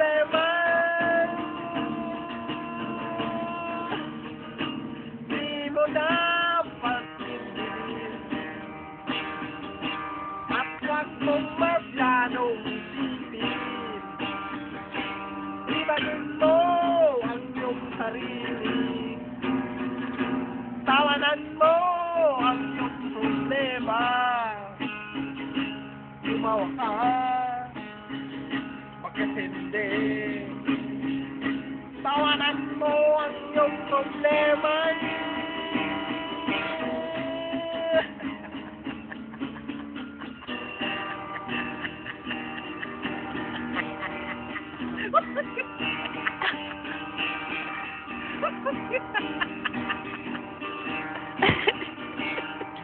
problema. Di mo dapat intindihin. At huwag mong masyadong isipin. Ibanin mo ang iyong sarili. Tawanan mo ang iyong problema. Tumawa ka, bakit hindi? Tawanan mo ang iyong problema.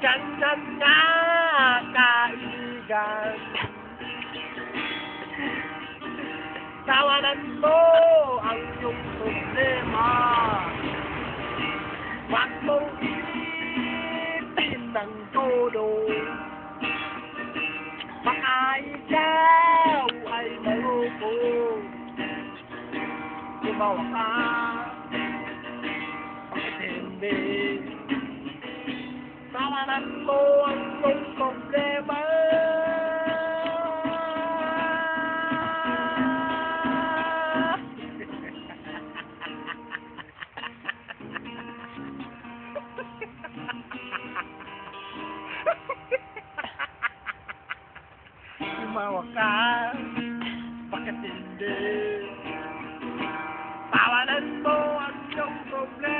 Ganyan nga, kaibigan. Tawanan mo ang iyong problema. Huwag mong isipin ng todo. Baka ikaw ay maloko. Tumawa ka, bakit hindi? Tawanan mo ang iyong problema. Tumawa ka, bakit hindi? Tawanan mo ang iyong problema.